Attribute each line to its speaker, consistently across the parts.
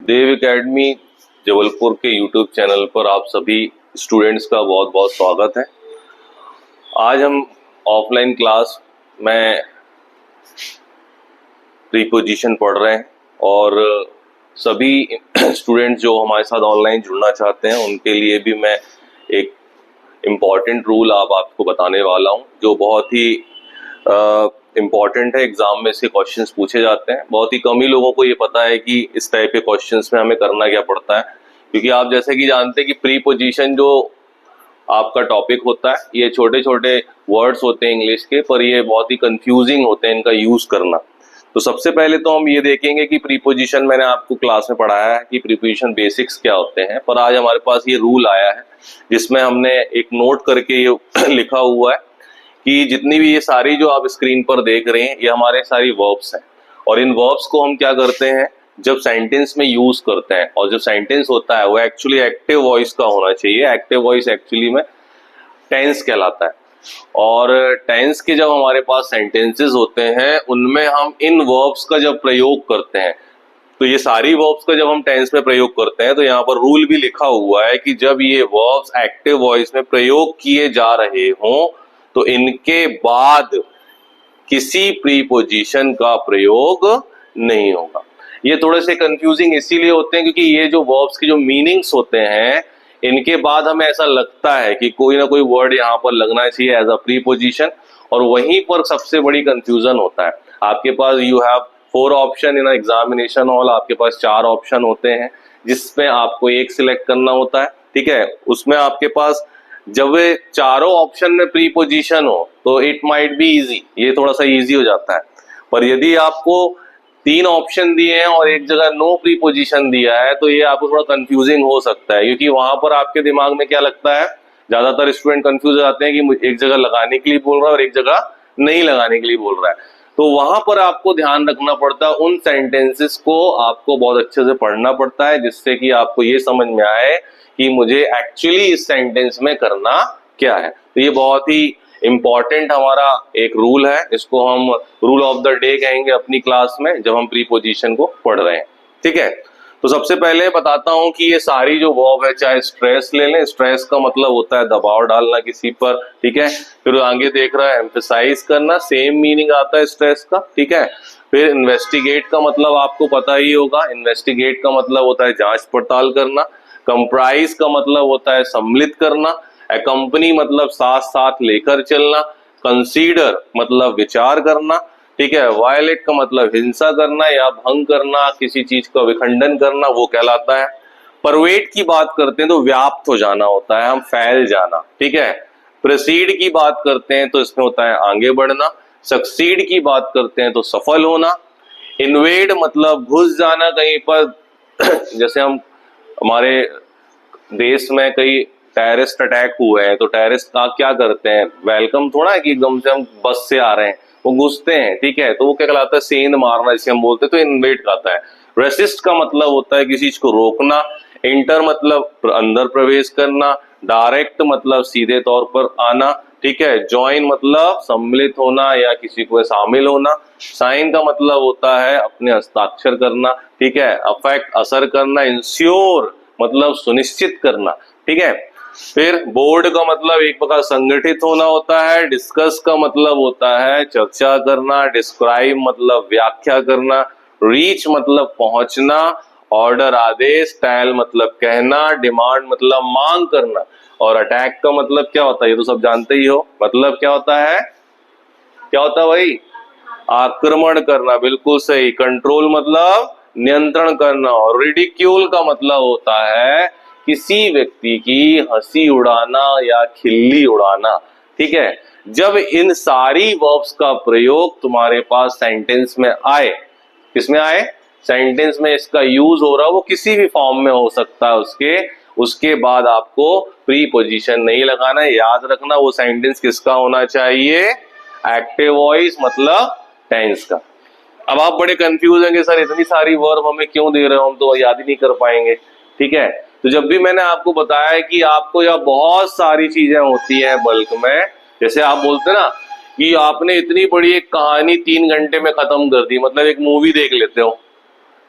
Speaker 1: देव academy Jabalpur के YouTube channel पर आप सभी स्टूडेंट्स का बहुत बहुत स्वागत है। आज हम ऑफलाइन क्लास में प्रीपोजिशन पढ़ रहे हैं और सभी स्टूडेंट्स जो हमारे साथ ऑनलाइन जुड़ना चाहते हैं उनके लिए भी मैं एक इम्पॉर्टेंट रूल आपको बताने वाला हूं, जो बहुत ही इम्पॉर्टेंट है। एग्जाम में इसके क्वेश्चंस पूछे जाते हैं। बहुत ही कम ही लोगों को ये पता है कि इस टाइप के क्वेश्चंस में हमें करना क्या पड़ता है, क्योंकि आप जैसे कि जानते हैं कि प्रीपोजिशन जो आपका टॉपिक होता है, ये छोटे छोटे वर्ड्स होते हैं इंग्लिश के, पर ये बहुत ही कंफ्यूजिंग होते हैं इनका यूज करना। तो सबसे पहले तो हम ये देखेंगे कि प्रीपोजिशन, मैंने आपको क्लास में पढ़ाया है कि प्रीपोजिशन बेसिक्स क्या होते हैं, पर आज हमारे पास ये रूल आया है जिसमें हमने एक नोट करके ये लिखा हुआ है कि जितनी भी ये सारी जो आप स्क्रीन पर देख रहे हैं ये हमारे सारी वर्ब्स हैं, और इन वर्ब्स को हम क्या करते हैं जब सेंटेंस में यूज करते हैं, और जो सेंटेंस होता है वो एक्चुअली एक्टिव वॉइस का होना चाहिए। एक्टिव वॉइस एक्चुअली में टेंस कहलाता है, और टेंस के जब हमारे पास सेंटेंसेस होते हैं उनमें हम इन वर्ब्स का जब प्रयोग करते हैं, तो ये सारी वर्ब्स का जब हम टेंस में प्रयोग करते हैं तो यहाँ पर रूल भी लिखा हुआ है कि जब ये वर्ब्स एक्टिव वॉइस में प्रयोग किए जा रहे हों तो इनके बाद किसी प्रीपोजिशन का प्रयोग नहीं होगा। ये थोड़े से कंफ्यूजिंग इसीलिए होते हैं क्योंकि ये जो वर्ब्स के जो मीनिंग्स होते हैं इनके बाद हमें ऐसा लगता है कि कोई ना कोई वर्ड यहाँ पर लगना चाहिए एज अ प्रीपोजिशन, और वहीं पर सबसे बड़ी कंफ्यूजन होता है। आपके पास you have 4 option in examination hall, आपके पास 4 ऑप्शन होते हैं जिसमें आपको एक सिलेक्ट करना होता है, ठीक है। उसमें आपके पास जब वे चारों ऑप्शन में प्रीपोजिशन हो तो इट माइट बी इजी, ये थोड़ा सा इजी हो जाता है। पर यदि आपको 3 ऑप्शन दिए हैं और एक जगह नो प्रीपोजिशन दिया है तो ये आपको थोड़ा कंफ्यूजिंग हो सकता है, क्योंकि वहां पर आपके दिमाग में क्या लगता है, ज्यादातर स्टूडेंट कंफ्यूज हो जाते हैं कि एक जगह लगाने के लिए बोल रहा है और एक जगह नहीं लगाने के लिए बोल रहा है। तो वहां पर आपको ध्यान रखना पड़ता है, उन सेंटेंसेस को आपको बहुत अच्छे से पढ़ना पड़ता है जिससे कि आपको ये समझ में आए कि मुझे एक्चुअली इस सेंटेंस में करना क्या है। तो ये बहुत ही इंपॉर्टेंट हमारा एक रूल है, इसको हम रूल ऑफ द डे कहेंगे अपनी क्लास में जब हम प्रीपोजिशन को पढ़ रहे हैं, ठीक है। तो सबसे पहले बताता हूं कि ये सारी जो वर्ब है, चाहे स्ट्रेस ले लें, स्ट्रेस का मतलब होता है दबाव डालना किसी पर, ठीक है। फिर आगे देख रहा है एम्फसाइज करना, सेम मीनिंग आता है स्ट्रेस का, ठीक है। फिर इन्वेस्टिगेट का मतलब आपको पता ही होगा, इन्वेस्टिगेट का मतलब होता है जांच पड़ताल करना। कंप्राइज का मतलब होता है सम्मिलित करना। अकम्पनी मतलब साथ साथ लेकर चलना। कंसीडर मतलब विचार करना, ठीक है। वायलेट का मतलब हिंसा करना या भंग करना, किसी चीज का विखंडन करना, वो कहलाता है। परवेट की बात करते हैं तो व्याप्त हो जाना होता है, हम फैल जाना, ठीक है। प्रोसीड की बात करते हैं तो इसमें होता है आगे बढ़ना। सक्सीड की बात करते हैं तो सफल होना। इन्वेड मतलब घुस जाना कहीं पर जैसे हमारे देश में कई टेररिस्ट अटैक हुए हैं तो टेररिस्ट का क्या करते हैं, वेलकम थोड़ा है कि एकदम से हम बस से आ रहे हैं, वो घुसते हैं, ठीक है। तो वो क्या कहलाता है, सेंध मारना जिसे हम बोलते हैं, तो इन्वेड कहता है। रेसिस्ट का मतलब होता है किसी चीज को रोकना। इंटर मतलब अंदर प्रवेश करना। डायरेक्ट मतलब सीधे तौर पर आना, ठीक है। ज्वाइन मतलब सम्मिलित होना या किसी को शामिल होना। साइन का मतलब होता है अपने हस्ताक्षर करना, ठीक है। अफेक्ट असर करना। इंश्योर मतलब सुनिश्चित करना, ठीक है। फिर बोर्ड का मतलब एक प्रकार संगठित होना होता है। डिस्कस का मतलब होता है चर्चा करना। डिस्क्राइब मतलब व्याख्या करना। रीच मतलब पहुंचना। ऑर्डर आदेश। टेल मतलब कहना। डिमांड मतलब मांग करना। और अटैक का मतलब क्या होता है, ये तो सब जानते ही हो, मतलब क्या होता है, क्या होता है भाई, आक्रमण करना, बिल्कुल सही। कंट्रोल मतलब नियंत्रण करना। और रिडिक्यूल का मतलब होता है किसी व्यक्ति की हंसी उड़ाना या खिल्ली उड़ाना, ठीक है। जब इन सारी वर्ब्स का प्रयोग तुम्हारे पास सेंटेंस में आए, किसमें आए, सेंटेंस में इसका यूज हो रहा है, वो किसी भी फॉर्म में हो सकता है, उसके बाद आपको प्रीपोजिशन नहीं लगाना है। याद रखना वो सेंटेंस किसका होना चाहिए, एक्टिव वॉइस मतलब टेंस का। अब आप बड़े कंफ्यूज होंगे, सर इतनी सारी वर्ब हमें क्यों दे रहे हो, हम तो याद ही नहीं कर पाएंगे, ठीक है। तो जब भी मैंने आपको बताया कि आपको यह बहुत सारी चीजें होती हैं बल्क में, जैसे आप बोलते ना कि आपने इतनी बड़ी एक कहानी 3 घंटे में खत्म कर दी, मतलब एक मूवी देख लेते हो,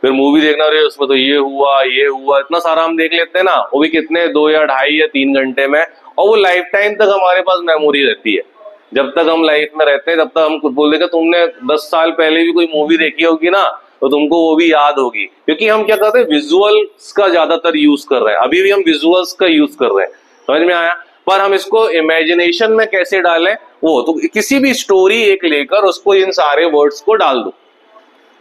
Speaker 1: फिर मूवी देखना, अरे उसमें तो ये हुआ, इतना सारा हम देख लेते हैं ना, वो भी कितने 2 या 2.5 या 3 घंटे में, और वो लाइफ टाइम तक हमारे पास मेमोरी रहती है। जब तक हम लाइफ में रहते हैं तब तक हम खुद बोल देंगे तुमने 10 साल पहले भी कोई मूवी देखी होगी ना, तो तुमको वो भी याद होगी, क्योंकि हम क्या करते हैं, विजुअल्स का ज्यादातर यूज कर रहे हैं, अभी भी हम विजुअल्स का यूज कर रहे हैं, समझ में आया। पर हम इसको इमेजिनेशन में कैसे डालें, वो तो किसी भी स्टोरी एक लेकर उसको इन सारे वर्ड्स को डाल दो,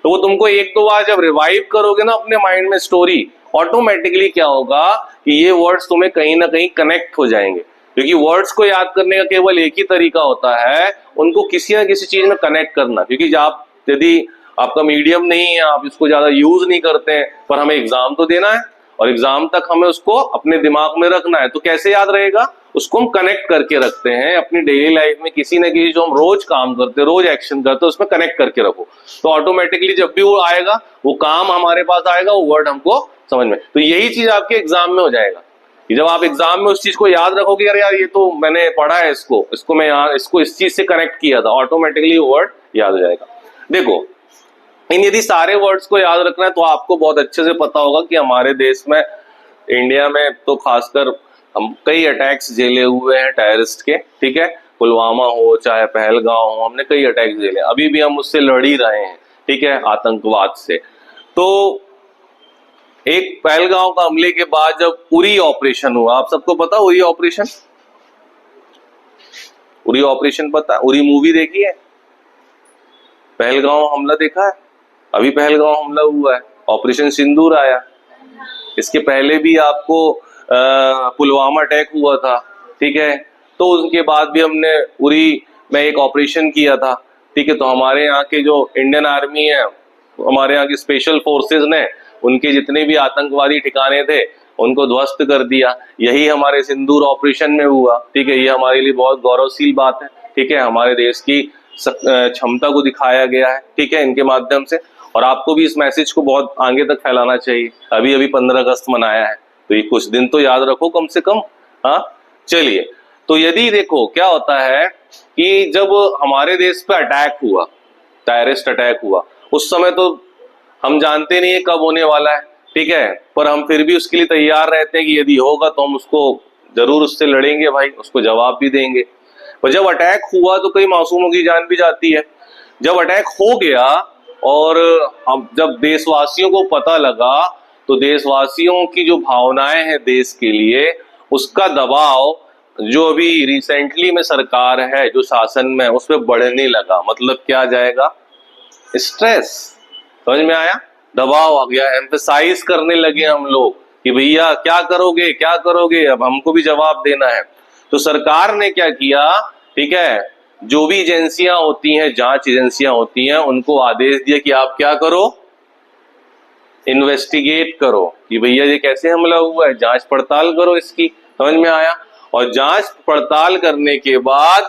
Speaker 1: तो वो तुमको 1-2 बार जब रिवाइव करोगे ना अपने माइंड में स्टोरी, ऑटोमेटिकली क्या होगा कि ये वर्ड्स तुम्हें कहीं ना कहीं कनेक्ट हो जाएंगे, क्योंकि वर्ड्स को याद करने का केवल एक ही तरीका होता है, उनको किसी ना किसी चीज में कनेक्ट करना। क्योंकि आप यदि आपका मीडियम नहीं है, आप इसको ज्यादा यूज नहीं करते हैं, पर हमें एग्जाम तो देना है और एग्जाम तक हमें उसको अपने दिमाग में रखना है, तो कैसे याद रहेगा, उसको हम कनेक्ट करके रखते हैं अपनी डेली लाइफ में, किसी न किसी जो हम रोज काम करते हैं, रोज एक्शन करते हैं, उसमें कनेक्ट करके रखो, तो ऑटोमेटिकली जब भी वो आएगा, वो काम हमारे पास आएगा, वो वर्ड हमको समझ में। तो यही चीज आपके एग्जाम में हो जाएगा कि जब आप एग्जाम में उस चीज को याद रखोगे, अरे यार ये तो मैंने पढ़ा है, इसको मैं यहाँ इसको इस चीज से कनेक्ट किया था, ऑटोमेटिकली वो वर्ड याद हो जाएगा। देखो, इन यदि सारे वर्ड्स को याद रखना है तो आपको बहुत अच्छे से पता होगा कि हमारे देश में, इंडिया में तो खासकर, हम कई अटैक्स झेले हुए हैं टेररिस्ट के, ठीक है, पुलवामा हो चाहे पहलगांव हो, हमने कई अटैक्स झेले, अभी भी हम उससे लड़ ही रहे हैं, ठीक है, आतंकवाद से। तो एक पहलगांव का हमले के बाद जब उरी ऑपरेशन हुआ, आप सबको पता उरी ऑपरेशन, उरी ऑपरेशन पता, उरी मूवी देखी है, पहलगांव हमला देखा है, अभी पहलगांव हमला हुआ है, ऑपरेशन सिंदूर आया, इसके पहले भी आपको पुलवामा अटैक हुआ था, ठीक है, तो उसके बाद भी हमने उरी में एक ऑपरेशन किया था, ठीक है। तो हमारे यहाँ के जो इंडियन आर्मी है, हमारे यहाँ की स्पेशल फोर्सेस ने उनके जितने भी आतंकवादी ठिकाने थे उनको ध्वस्त कर दिया, यही हमारे सिंदूर ऑपरेशन में हुआ, ठीक है। ये हमारे लिए बहुत गौरवशील बात है, ठीक है, हमारे देश की क्षमता को दिखाया गया है, ठीक है, इनके माध्यम से। और आपको भी इस मैसेज को बहुत आगे तक फैलाना चाहिए। अभी अभी 15 अगस्त मनाया है, तो ये कुछ दिन तो याद रखो कम से कम। हाँ, चलिए, तो यदि देखो क्या होता है कि जब हमारे देश पे अटैक हुआ, टेररिस्ट अटैक हुआ, उस समय तो हम जानते नहीं है कब होने वाला है, ठीक है, पर हम फिर भी उसके लिए तैयार रहते हैं कि यदि होगा तो हम उसको जरूर उससे लड़ेंगे भाई, उसको जवाब भी देंगे। पर जब अटैक हुआ तो कई मासूमों की जान भी जाती है। जब अटैक हो गया और अब जब देशवासियों को पता लगा, तो देशवासियों की जो भावनाएं हैं देश के लिए, उसका दबाव जो अभी रिसेंटली में सरकार है जो शासन में, उसमें बढ़ने लगा। मतलब क्या जाएगा, स्ट्रेस, समझ में आया, दबाव आ गया, एम्फसाइज करने लगे हम लोग कि भैया क्या करोगे क्या करोगे, अब हमको भी जवाब देना है। तो सरकार ने क्या किया, ठीक है, जो भी एजेंसियां होती हैं, जांच एजेंसियां होती हैं, उनको आदेश दिया कि आप क्या करो, इन्वेस्टिगेट करो कि भैया ये कैसे हमला हुआ है, जांच पड़ताल करो इसकी, समझ में आया। और जांच पड़ताल करने के बाद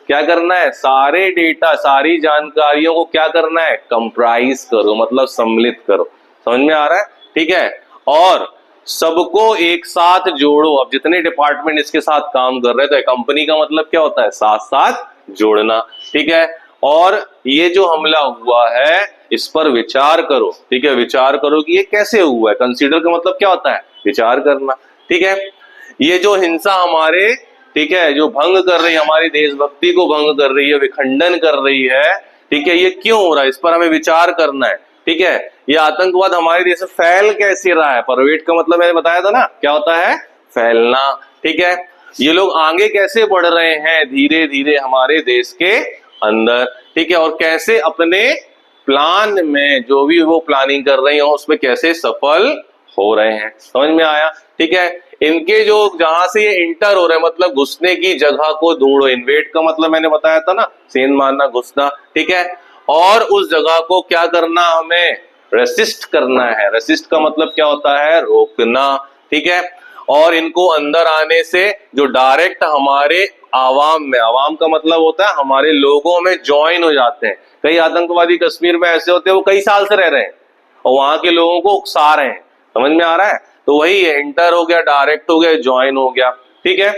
Speaker 1: क्या करना है, सारे डेटा, सारी जानकारियों को क्या करना है, कंप्राइज करो, मतलब सम्मिलित करो, समझ में आ रहा है, ठीक है। और सबको एक साथ जोड़ो। अब जितने डिपार्टमेंट इसके साथ काम कर रहे हैं, तो कंपनी का मतलब क्या होता है, साथ साथ जोड़ना, ठीक है। और ये जो हमला हुआ है इस पर विचार करो, ठीक है, विचार करो कि ये कैसे हुआ है। कंसीडर का मतलब क्या होता है, विचार करना, ठीक है। ये जो हिंसा हमारे, ठीक है, जो भंग कर रही है, हमारी देशभक्ति को भंग कर रही है, विखंडन कर रही है, ठीक है, ये क्यों हो रहा है, इस पर हमें विचार करना है, ठीक है। ये आतंकवाद हमारे देश में फैल कैसे रहा है, परवेट का मतलब मैंने बताया था ना, क्या होता है, फैलना, ठीक है। ये लोग आगे कैसे बढ़ रहे हैं धीरे धीरे हमारे देश के अंदर, ठीक है, और कैसे अपने प्लान में जो भी वो प्लानिंग कर रहे हैं उसमें कैसे सफल हो रहे हैं, समझ में आया, ठीक है। इनके जो जहां से ये इंटर हो रहे हैं, मतलब घुसने की जगह को ढूंढो। इन्वेट का मतलब मैंने बताया था ना, सेंध मारना, घुसना, ठीक है। और उस जगह को क्या करना, हमें रेसिस्ट करना है। रेसिस्ट का मतलब क्या होता है, रोकना, ठीक है। और इनको अंदर आने से जो डायरेक्ट हमारे आवाम में, आवाम का मतलब होता है हमारे लोगों में ज्वाइन हो जाते हैं। कई आतंकवादी कश्मीर में ऐसे होते हैं, वो कई साल से रह रहे हैं और वहां के लोगों को उकसा रहे हैं, समझ में आ रहा है। तो वही है, इंटर हो गया, डायरेक्ट हो गया, ज्वाइन हो गया, ठीक है।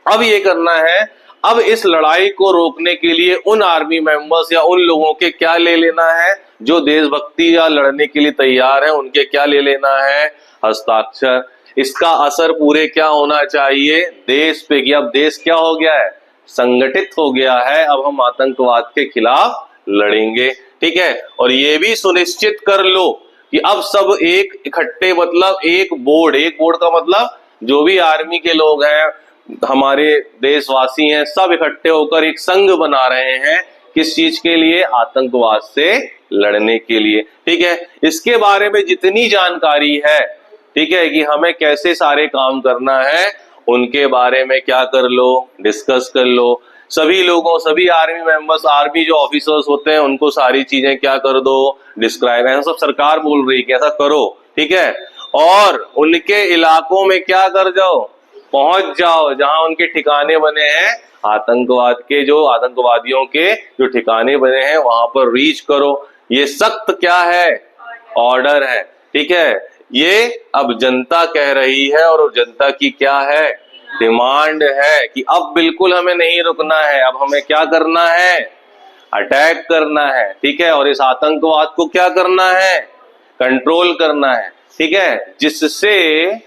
Speaker 1: अब ये करना है, अब इस लड़ाई को रोकने के लिए उन आर्मी मेंबर्स या उन लोगों के क्या ले लेना है जो देशभक्ति या लड़ने के लिए तैयार हैं, उनके क्या ले लेना है, हस्ताक्षर। इसका असर पूरे क्या होना चाहिए, देश पे, कि अब देश क्या हो गया है, संगठित हो गया है, अब हम आतंकवाद के खिलाफ लड़ेंगे। ठीक है, और ये भी सुनिश्चित कर लो कि अब सब एक इकट्ठे, मतलब एक बोर्ड का मतलब जो भी आर्मी के लोग हैं, हमारे देशवासी हैं, सब इकट्ठे होकर एक संघ बना रहे हैं। किस चीज के लिए, आतंकवाद से लड़ने के लिए। ठीक है, इसके बारे में जितनी जानकारी है, ठीक है, कि हमें कैसे सारे काम करना है, उनके बारे में क्या कर लो, डिस्कस कर लो। सभी लोगों, सभी आर्मी मेंबर्स, आर्मी जो ऑफिसर्स होते हैं, उनको सारी चीजें क्या कर दो, डिस्क्राइब। ऐसा सब सरकार बोल रही है कि ऐसा करो। ठीक है, और उनके इलाकों में क्या कर जाओ, पहुंच जाओ जहां उनके ठिकाने बने हैं, आतंकवाद के, जो आतंकवादियों के जो ठिकाने बने हैं, वहां पर रीच करो। ये सख्त क्या है, ऑर्डर है। ठीक है, ये अब जनता कह रही है और जनता की क्या है, डिमांड है कि अब बिल्कुल हमें नहीं रुकना है, अब हमें क्या करना है, अटैक करना है। ठीक है, और इस आतंकवाद को क्या करना है, कंट्रोल करना है। ठीक है, जिससे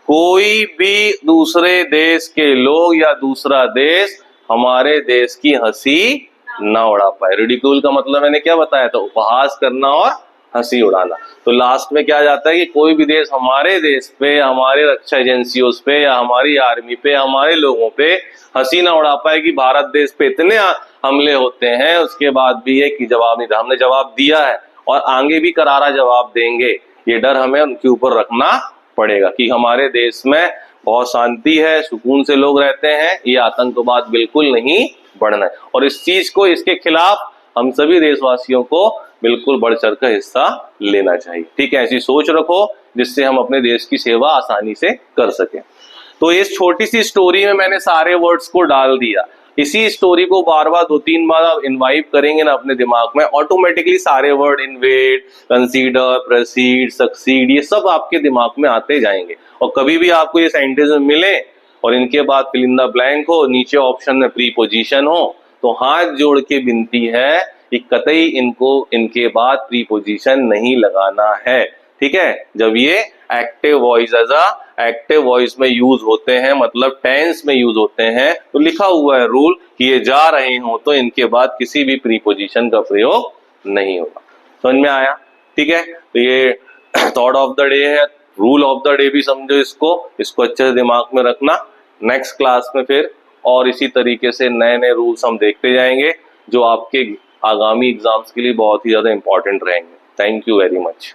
Speaker 1: कोई भी दूसरे देश के लोग या दूसरा देश हमारे देश की हंसी ना उड़ा पाए। रिडिक्यूल का मतलब मैंने क्या बताया था, उपहास करना और हंसी उड़ाना। तो लास्ट में क्या जाता है कि कोई भी देश हमारे देश पे, हमारे रक्षा एजेंसियों पे या हमारी आर्मी पे, हमारे लोगों पे हंसी ना उड़ा पाए कि भारत देश पे इतने हमले होते हैं, उसके बाद भी है कि जवाब नहीं था। हमने जवाब दिया है और आगे भी करारा जवाब देंगे। ये डर हमें उनके ऊपर रखना पड़ेगा कि हमारे देश में बहुत शांति है, सुकून से लोग रहते हैं, ये आतंकवाद बिल्कुल नहीं बढ़ना है। और इस चीज को, इसके खिलाफ हम सभी देशवासियों को बिल्कुल बढ़ चढ़ कर हिस्सा लेना चाहिए। ठीक है, ऐसी सोच रखो जिससे हम अपने देश की सेवा आसानी से कर सकें। तो इस छोटी सी स्टोरी में मैंने सारे वर्ड्स को डाल दिया। इसी स्टोरी को बार बार 2-3 बार आप इन्वाइव करेंगे ना अपने दिमाग में, ऑटोमेटिकली सारे word, invade, consider, proceed, succeed, ये सब आपके दिमाग में आते जाएंगे। और कभी भी आपको ये सेंटेंस मिले और इनके बाद फिल इन द ब्लैंक हो, नीचे ऑप्शन में प्रीपोजिशन हो, तो हाथ जोड़ के विनती है कि कतई इनको, इनके बाद प्रीपोजिशन नहीं लगाना है। ठीक है, जब ये active voice, as active voice में यूज होते हैं, मतलब टेंस में यूज होते हैं, तो लिखा हुआ है रूल कि ये जा रहे हो तो इनके बाद किसी भी प्रीपोजिशन का प्रयोग नहीं होगा। समझ में आया? ठीक है, तो ये थॉट ऑफ द डे है, रूल ऑफ द डे भी समझो इसको अच्छे से दिमाग में रखना। नेक्स्ट क्लास में फिर और इसी तरीके से नए नए रूल्स हम देखते जाएंगे जो आपके आगामी एग्जाम्स के लिए बहुत ही ज्यादा इंपॉर्टेंट रहेंगे। Thank you very much.